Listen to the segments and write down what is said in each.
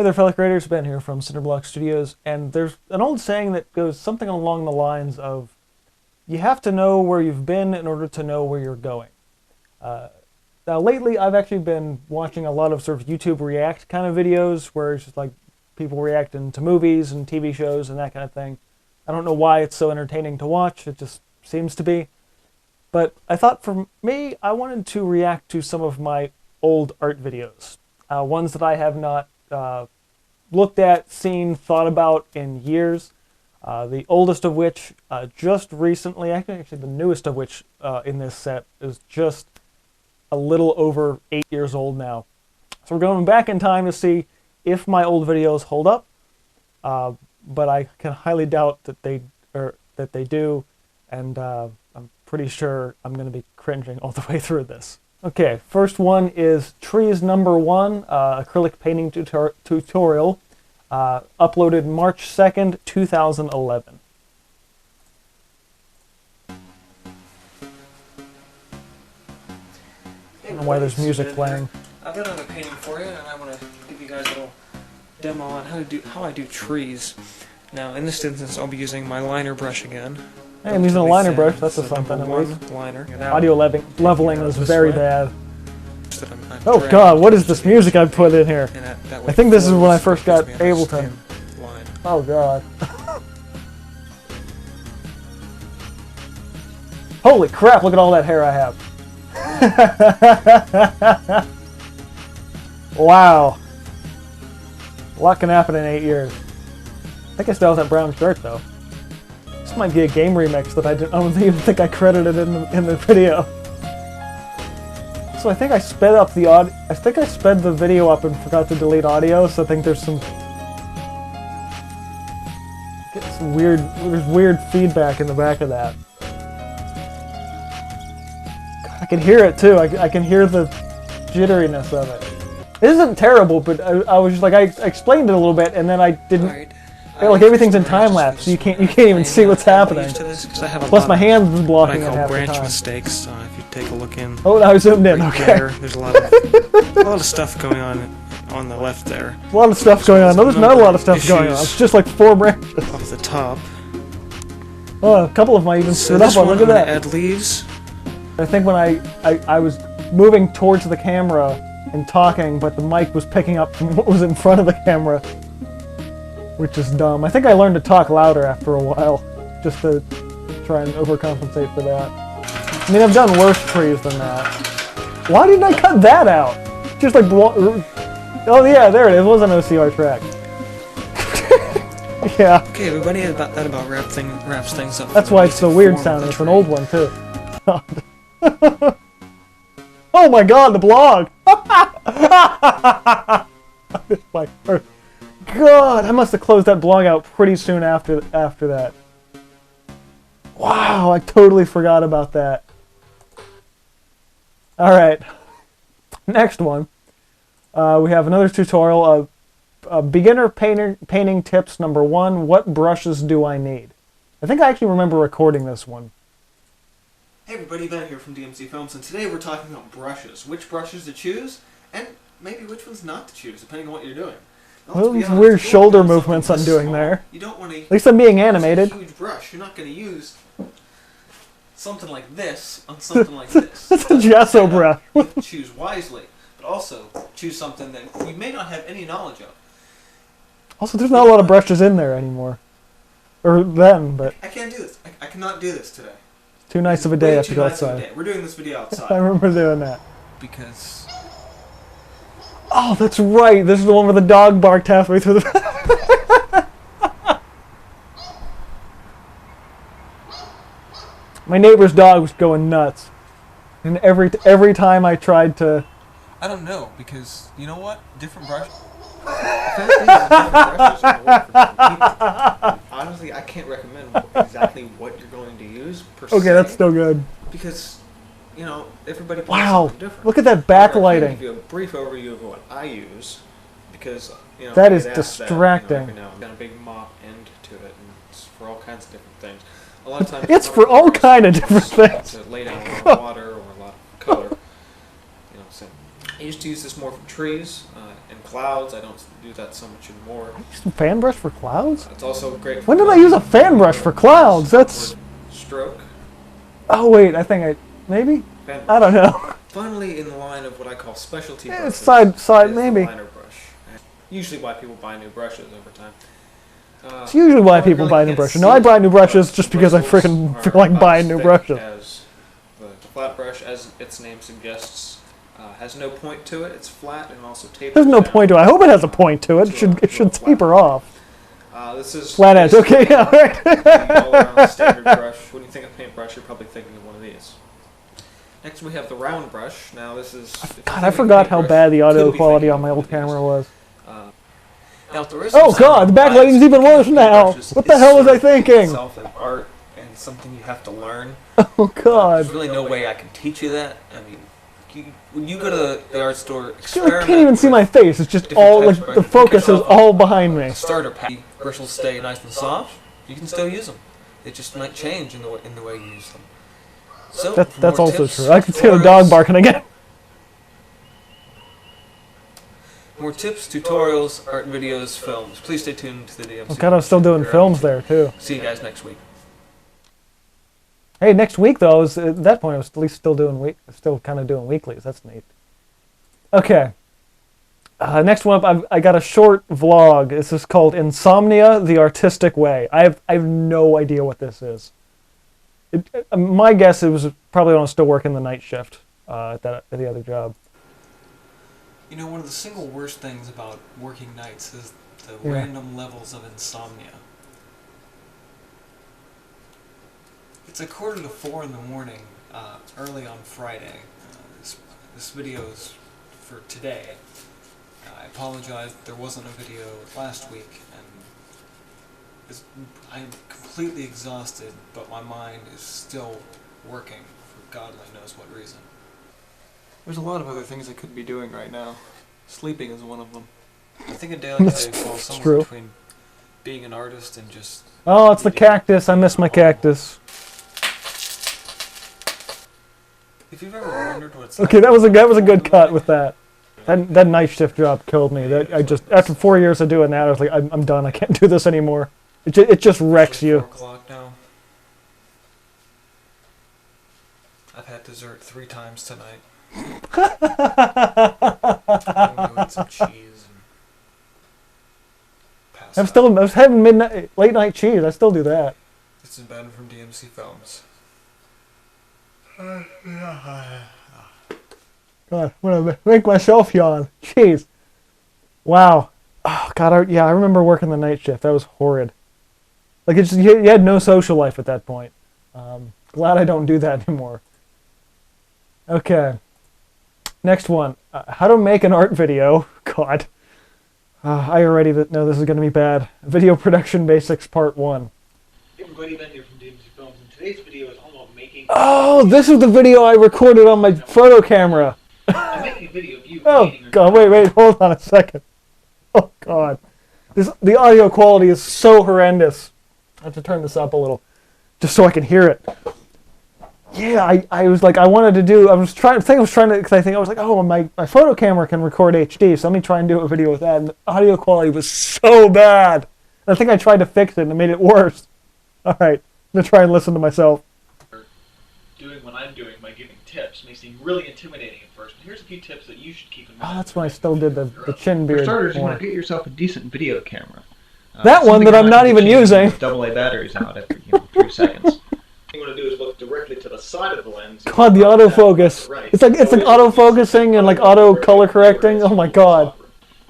Hey there, fellow creators. Ben here from Cinderblock Studios, and there's an old saying that goes something along the lines of, you have to know where you've been in order to know where you're going. Now, lately, I've actually been watching a lot of sort of YouTube React kind of videos, where it's just like people reacting to movies and TV shows and that kind of thing. I don't know why it's so entertaining to watch, it just seems to be. But I thought for me, I wanted to react to some of my old art videos. Ones that I have not looked at, seen, thought about in years. The oldest of which just recently, actually the newest of which in this set is just a little over 8 years old now. So we're going back in time to see if my old videos hold up, but I can highly doubt that they do, and I'm pretty sure I'm going to be cringing all the way through this. Okay, first one is Trees Number 1, acrylic painting tutorial, uploaded March 2nd, 2011. I don't know why there's music playing. I've got another painting for you, and I want to give you guys a little demo on how I do trees. Now, in this instance, I'll be using my liner brush again. Hey, I'm using a liner brush, that's a something at least. Liner. Audio leveling is very bad. Oh god, what is this music I've put in here? I think this is when I first got Ableton. Oh god. Holy crap, look at all that hair I have. Wow. A lot can happen in 8 years. I think I still have that brown shirt though. This might be a game remix that I don't even think I credited in the video. So I think I sped up the audio. I think I sped the video up and forgot to delete audio. So I think there's some weird feedback in the back of that. I can hear it too. I can hear the jitteriness of it. It isn't terrible, but I was just like, I explained it a little bit and then I didn't. Like everything's in time lapse, so you can't even see what's happening. Plus my hand's blocking it half the time. Branch mistakes. If you take a look in. Oh, now I zoomed in. Right okay. There's a lot of stuff going on the left there. A lot of stuff going on. No, there's not a lot of stuff going on. It's just like 4 branches. Off the top. Oh, a couple of them I even stood up on. Look at that. Add leaves. I think when I was moving towards the camera and talking, but the mic was picking up from what was in front of the camera. Which is dumb. I think I learned to talk louder after a while, just to try and overcompensate for that. I mean, I've done worse trees than that. Why didn't I cut that out? Just like, oh yeah, there it is. It was an OCR track. Yeah. Okay, everybody, that about wraps things up. That's why it's so weird sounding. It's an old one too. Oh my god, the blog! My first. God, I must have closed that blog out pretty soon after that. Wow, I totally forgot about that. Alright, next one. We have another tutorial of beginner painting tips number 1, what brushes do I need? I think I actually remember recording this one. Hey everybody, Ben here from DMC Films, and today we're talking about brushes. Which brushes to choose, and maybe which ones not to choose, depending on what you're doing. Well, those weird shoulder movements I'm doing there. You don't want to. At least I'm being animated. A huge brush. You're not going to use something like this on something like this. It's a gesso brush. You have to choose wisely, but also choose something that you may not have any knowledge of. Also, there's not a lot of brushes in there anymore, or then. But I can't do this. I cannot do this today. Too nice of a day to go outside. We're doing this video outside. I remember doing that. Because. Oh, that's right. This is the one where the dog barked halfway through the. My neighbor's dog was going nuts, and every time I tried to. I don't know, because you know what? Different brushes. Honestly, I can't recommend exactly what you're going to use per se. Okay, that's still good. Because. You know, everybody plays wow, something different. Look at that backlighting. I'll give you a brief overview of what I use, because you know that is distracting. That, you know, I've got a big mop end to it, and it's for all kinds of different things. A lot of times it's for all kind of different things. To lay down a lot of water or a lot of color. You know, so I used to use this more for trees and clouds. I don't do that so much anymore. Use a fan brush for clouds? It's also great for... When did I use a fan brush for clouds? That's... Stroke. Oh wait, I think maybe? I don't know. Finally, in the line of what I call specialty brushes, it's side is maybe. the liner brush. Usually why people buy new brushes over time. It's usually why people buy new brushes. No, I buy new brushes just because I freaking feel like buying new brushes. As the flat brush, as its name suggests, has no point to it. It's flat and also tapers. There's no down, point to it. I hope it has a point to it. It should taper off. This is flat edge. Okay, yeah, right. all-around standard brush. When you think of paintbrush, you're probably thinking of one of these. Next, we have the round brush. Now, this is... God, I forgot how bad the audio quality on my old camera was. Now, there is oh God, the backlighting is even worse now. What the hell was I thinking? Itself an art and something you have to learn. Oh God. There's really no way I can teach you that. I mean, when you go to the art store, I can't even see my face. It's just all like the focus is all behind me. Starter pack. Bristles stay nice and soft. You can still use them. It just might change in the way you use them. So that's also true. I can see the dog barking again. More tips, tutorials, art videos, films. Please stay tuned to the DMC. Oh God, I'm still doing films there too. See you guys next week. Hey, next week though, at that point I was at least still kind of doing weeklies. That's neat. Okay. Next one up, I got a short vlog. This is called Insomnia: The Artistic Way. I have no idea what this is. My guess it was probably when I was still working the night shift at the other job. You know, one of the single worst things about working nights is the random levels of insomnia. It's 3:45 in the morning, early on Friday. This video is for today. I apologize there wasn't a video last week, and I'm completely exhausted, but my mind is still working for God only knows what reason. There's a lot of other things I could be doing right now. Sleeping is one of them. I think a day like today falls somewhere between being an artist and just... Oh, it's the cactus. I miss my cactus. If you've ever wondered what's okay, that was a good cut with that. That night shift job killed me. After 4 years of doing that, I was like, I'm done. I can't do this anymore. It just wrecks you. 4 o'clock now. I've had dessert 3 times tonight. I'm gonna go eat some cheese and pass out. I was having late night cheese. I still do that. This is Ben from DMC Films. God, I'm gonna make myself yawn. Jeez. Wow. Oh God, I remember working the night shift. That was horrid. Like you had no social life at that point. Glad I don't do that anymore. Okay. Next one. How to make an art video. God. I already know this is going to be bad. Video production basics part 1. Hey everybody, Ben here from DMC Films, and today's video is all about making... Oh, this is the video I recorded on my photo camera. I'm making a video of you Oh God, wait, hold on a second. Oh God. The audio quality is so horrendous. I have to turn this up a little, just so I can hear it. Yeah, I was like, I was trying to, because I was like, oh, my photo camera can record HD, so let me try and do a video with that, and the audio quality was so bad. I think I tried to fix it, and it made it worse. All right, I'm going to try and listen to myself. Doing what I'm doing by giving tips may seem really intimidating at first, but here's a few tips that you should keep in mind. Oh, that's when I still did the chin beard. For starters, you more. want to get yourself a decent video camera. That one that I'm not even using. AA batteries out every 3 seconds. What you want to do is look directly to the side of the lens. God, the autofocus. Right. It's like autofocusing and like auto color correcting. Oh my God.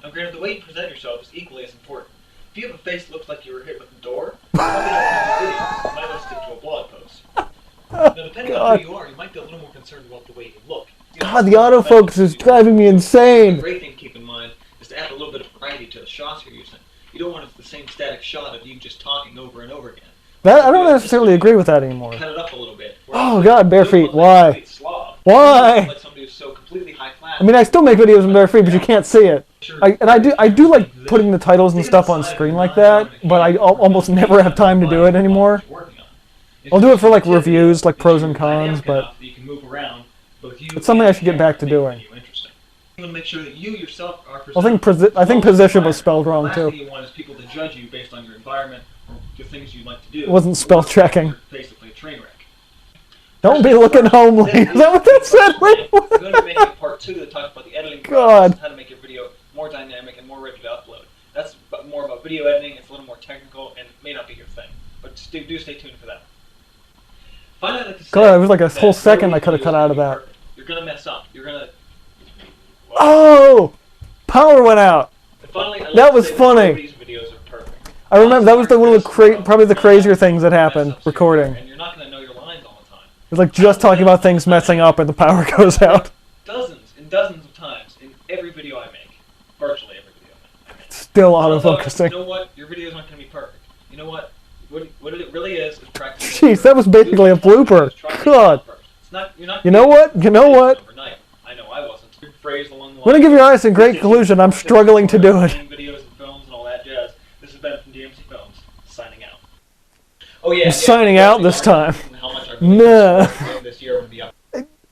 Now, granted, the way you present yourself is equally as important. If you have a face that looks like you were hit with a door, you probably don't want to do video. You might want to stick to a blog post. Now, depending on who you are, you might be a little more concerned about the way you look. God, the autofocus is driving me The insane. great thing to keep in mind is to add a little bit of variety to the shots you're using. You don't want the same static shot of you just talking over and over again. I don't necessarily agree with that anymore. Cut it up a little bit. Oh God, bare feet. Why? Why? Like somebody who's so completely high class. I mean, I still make videos in bare feet, but you can't see it. I do like putting the titles and stuff on screen like that, but I almost never have time to do it anymore. I'll do it for like reviews, like pros and cons, but it's something I should get back to doing. You want to make sure that you yourself are I think position was spelled wrong last too. thing you want is people to judge you based on your environment or the things you like to do. It wasn't spell checking. You're basically a train wreck. Don't be looking homely. Is that what that said? We're going to be making a part 2 that talks about the editing God. process and how to make your video more dynamic and more ready to upload. That's more about video editing. It's a little more technical and it may not be your thing. But do stay tuned for that. Finally, I'd like to say God, it was like a whole that second no I could have videos cut are out of gonna be that. perfect. You're going to mess up. You're going to... Oh! Power went out. And finally, I'd like That to was say funny. nobody's videos are perfect. I remember that was the one of the probably the crazier things that happened recording. And you're not going to know your lines all the time. It's like just talking about things messing up and the power goes out. Dozens and dozens of times in every video I make. Virtually every video I make. Still Although, autofocusing. you know what? Your videos aren't going to be perfect. You know what? What it really is practice. Jeez, that was basically a blooper. God. It's not, you're not You know what? You know what? overnight. I know I wasn't. Phrased along the I'm gonna give your eyes a great conclusion. I'm struggling to do it. Videos and films and all that jazz. This has been from DMC Films, signing out. Oh yeah, I'm signing out this time. How much I Nah. this year would be up.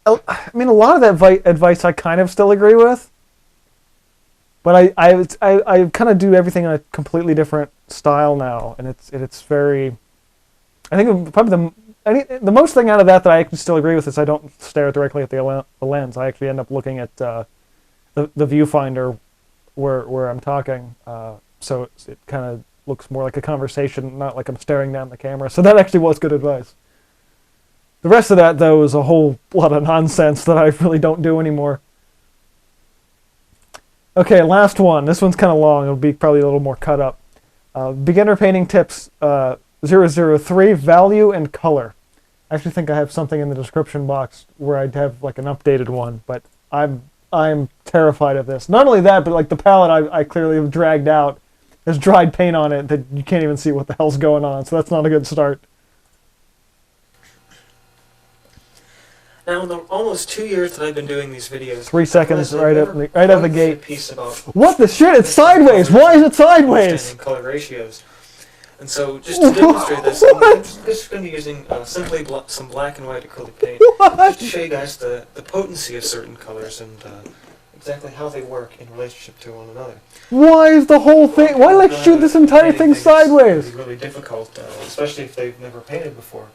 I mean, a lot of that advice I kind of still agree with, but I kind of do everything in a completely different style now, and it's very. I think probably the most thing out of that I can still agree with is I don't stare directly at the lens. I actually end up looking at the viewfinder where I'm talking, so it kind of looks more like a conversation, not like I'm staring down the camera. So that actually was good advice. The rest of that, though, is a whole lot of nonsense that I really don't do anymore. Okay, last one. This one's kind of long. It'll be probably a little more cut up. Beginner painting tips 003, value and color. I actually think I have something in the description box where I'd have like an updated one, but I'm terrified of this. Not only that, but like the palette I clearly have dragged out. There's dried paint on it that you can't even see what the hell's going on, so that's not a good start. Now, in the almost 2 years that I've been doing these videos, 3 seconds I've right never out of the quite gate. a piece about What the shit? It's sideways! Why is it sideways? understanding color ratios. And so, just to demonstrate this, I'm just going to be using simply some black and white acrylic paint, just to show you guys the potency of certain colors and exactly how they work in relationship to one another. Why is the whole thing? Why did I shoot this entire thing sideways? It's really difficult, especially if they've never painted before.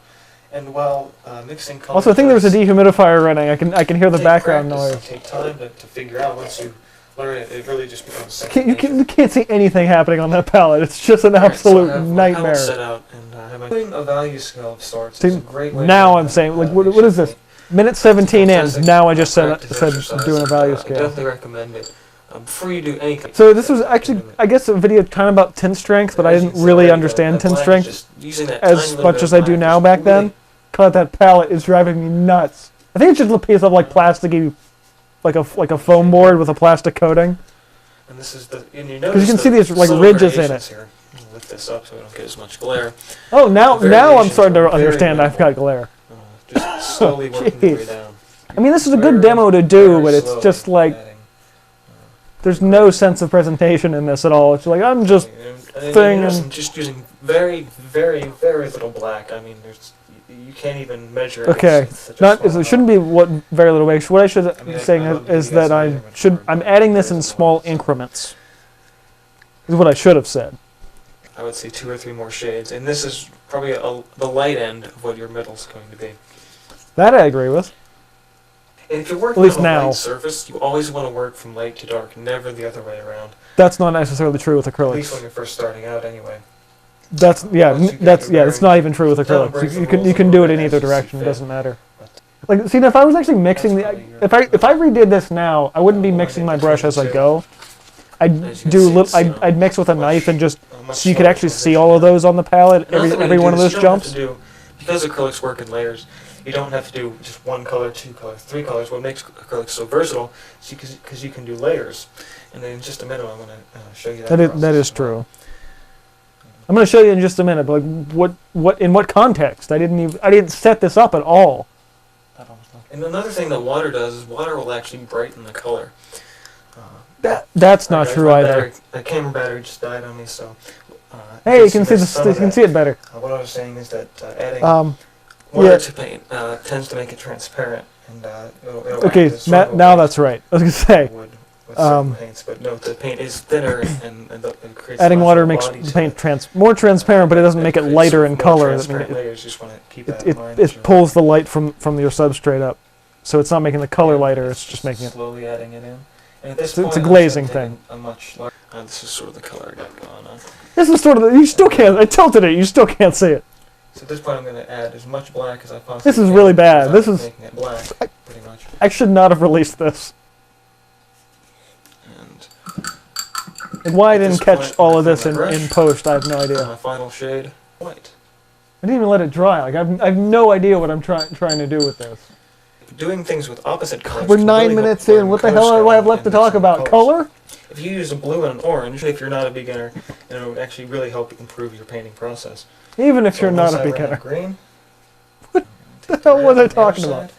And while mixing colors, Also, I think there's a dehumidifier running. I can hear the background noise. Take time to figure out. Once you learn it, it really just becomes second You can't see anything happening on that palette. It's just an absolute nightmare. Set out and I'm doing a value scale of sorts. See, it's a great way now to I'm saying, like, what is this? Minute 17 in. Now I just said I'm doing a value I scale. definitely recommend it. Before you do anything. So this was actually, I guess, a video kind of about tint strength, but I didn't really understand tint strength as much as I do now back then. God, that palette is driving me nuts. I think it's just a piece of like plasticky, like a foam board with a plastic coating. And this is the, because you can see these like ridges in it. Here. Lift this up so we don't get as much glare. Oh, now I'm starting to understand. I've got glare. Just slowly working the way down. I mean, this is a good demo to do, but it's just like there's no sense of presentation in this at all. It's like I'm just I'm just using very, very, very little black. I mean, you can't even measure it. Okay, it shouldn't be what very little makes. What I should be saying is that I'm adding this in small increments. Is what I should have said. I would say 2 or 3 more shades, and this is probably the light end of what your middle's going to be. That I agree with. And if you're working on a light surface, you always want to work from light to dark, never the other way around. That's not necessarily true with acrylics. At least when you're first starting out, anyway. That's not even true with acrylics. You can do it in either direction. It doesn't matter. Like, see, if I was actually mixing if I redid this now, I wouldn't be mixing my brush as I go. I'd mix with a knife and just so you could actually see all of those on the palette. Every one of those jumps. Because acrylics work in layers, you don't have to do just 1 color, 2 colors, 3 colors. What makes acrylics so versatile is because you can do layers. And then in just a minute, I'm going to show you that. That is true. I'm going to show you in just a minute, but like in what context? I didn't set this up at all. And another thing that water does is water will actually brighten the color. That's not true either. The camera battery just died on me, so. Hey, you can see it better. What I was saying is that adding water to paint tends to make it transparent, and it'll okay, now that's right. I was gonna say. with certain paints, but no, the paint is thinner and it creates Adding less water of a makes body the to paint it. more transparent, but it doesn't make it creates lighter in more color. transparent It, layers. You just want to keep that it, in mind. it pulls the light from your substrate up, so it's not making the color lighter. It's just making it. Slowly adding it in. And at this It's a point, I'm glazing taking thing. A much larger. This is sort of the color I got going on. This is sort of you still can't. I tilted it. You still can't see it. So at this point, I'm going to add as much black as I possibly This is can really bad. without This is. making it black, pretty much. I should not have released this. And why I At didn't this catch point, all of I'm this gonna brush in post, I have no my idea. final shade, white. I didn't even let it dry. Like I have no idea what I'm trying to do with this. Doing things with opposite colors. We're can 9 really help minutes blend in. What the color hell do I have scheme left to and talk some about? colors. Color? If you use a blue and an orange, if you're not a beginner, it will actually really help improve your painting process. Even if So you're not once a I ran beginner. Green, What the take the hell red was I on the other talking about? side.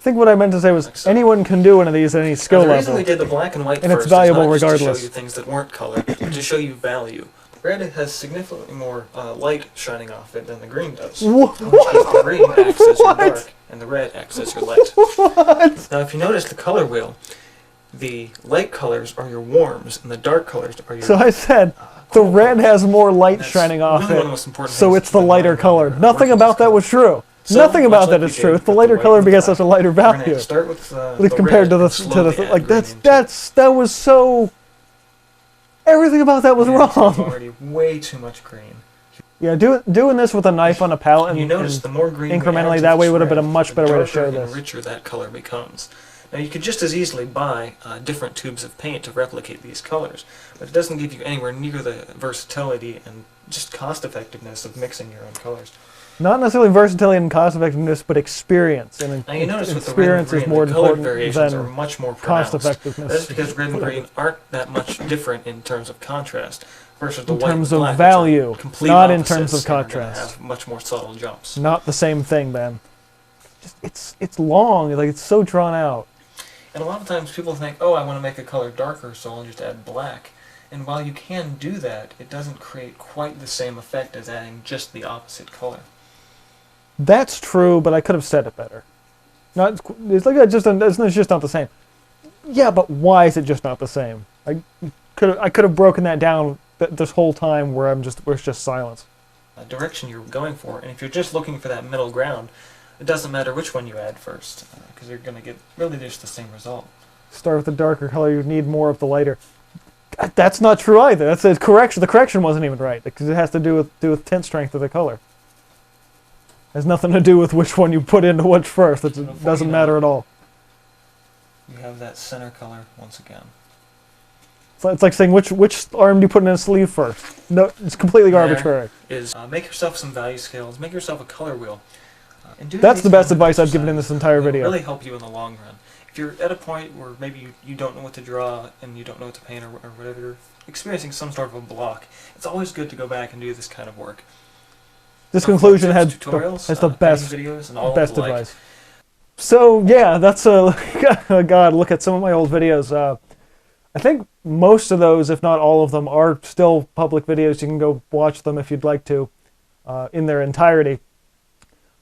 I think what I meant to say was Like so. anyone can do one of these at any skill The reason level. we did the black and white And it's first valuable is not just to regardless. show you things that weren't colored, but to show you value. Red has significantly more light shining off it than the green does. What? In which case the green acts as your dark, and the red acts as your light. What? Now, if you notice the color wheel, the light colors are your warms, and the dark colors are your. So I said the cool red colors. has more light That's shining off really one of the it, most important so things it's the to keep in lighter mind color. when you're Nothing working about with that was color. true. So, Nothing much about like that we is did true. It's the with lighter white color and the because that's a black, lighter we're gonna value. start with Like compared to the like that was everything about that was wrong. Already way too much green. Yeah, doing this with a knife on a palette And you and, notice and the more green we add incrementally to that this way would have been a red, much the better way to darker show and this. richer that color becomes. Now you could just as easily buy different tubes of paint to replicate these colors, but it doesn't give you anywhere near the versatility and just cost effectiveness of mixing your own colors. Not necessarily versatility and cost effectiveness, but experience. And Now you notice with the red and experience green, is more the color important variations are than much more cost pronounced. effectiveness. That's because red and green aren't that much different in terms of contrast versus the In white terms and of black, which are value, complete not in terms opposites of and are gonna contrast. have much more subtle jumps. Not the same thing, man. It's long, like it's so drawn out. And a lot of times people think, oh, I want to make a color darker, so I'll just add black. And while you can do that, it doesn't create quite the same effect as adding just the opposite color. That's true, but I could have said it better. It's like it's just not the same. Yeah, but why is it just not the same? I could have broken that down this whole time where it's just silence. Direction you're going for, and if you're just looking for that middle ground, it doesn't matter which one you add first, because you're going to get really just the same result. Start with the darker color. You need more of the lighter. That's not true either. That's a correction. The correction wasn't even right because it has to do with tint strength of the color. Has nothing to do with which one you put into which first. It doesn't matter at all. You have that center color once again. It's like saying which arm do you put in a sleeve first. No, it's completely arbitrary. Is make yourself some value scales, make yourself a color wheel. And doing That's these the best kinds of advice I've given in this exercises entire will video. really help you in the long run. If you're at a point where maybe you don't know what to draw and you don't know what to paint or whatever, you're experiencing some sort of a block, it's always good to go back and do this kind of work. This conclusion has tutorials, the best videos, and all best the like. advice. So yeah, that's a God. Look at some of my old videos. I think most of those, if not all of them, are still public videos. You can go watch them if you'd like to, in their entirety.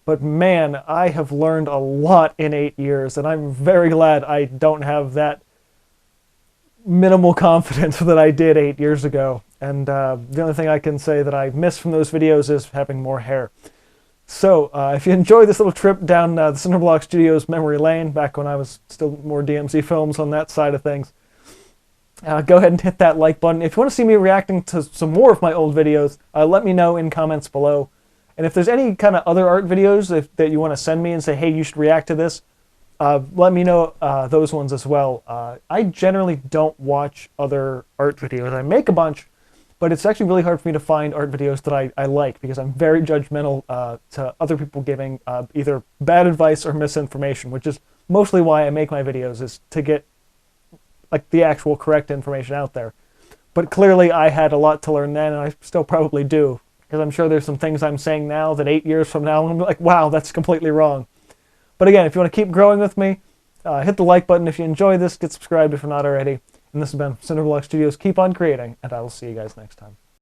But man, I have learned a lot in 8 years, and I'm very glad I don't have that minimal confidence that I did 8 years ago. And the only thing I can say that I miss from those videos is having more hair. So, if you enjoyed this little trip down the Cinderblock Studios memory lane, back when I was still more DMC films on that side of things, go ahead and hit that like button. If you want to see me reacting to some more of my old videos, let me know in comments below. And if there's any kind of other art videos that you want to send me and say, hey, you should react to this, let me know those ones as well. I generally don't watch other art videos. I make a bunch, but it's actually really hard for me to find art videos that I like because I'm very judgmental to other people giving either bad advice or misinformation, which is mostly why I make my videos, is to get like the actual correct information out there. But clearly I had a lot to learn then, and I still probably do, because I'm sure there's some things I'm saying now that 8 years from now I'm like, wow, that's completely wrong. But again, if you want to keep growing with me, hit the like button if you enjoy this, get subscribed if you're not already. And this has been Cinderblock Studios. Keep on creating, and I will see you guys next time.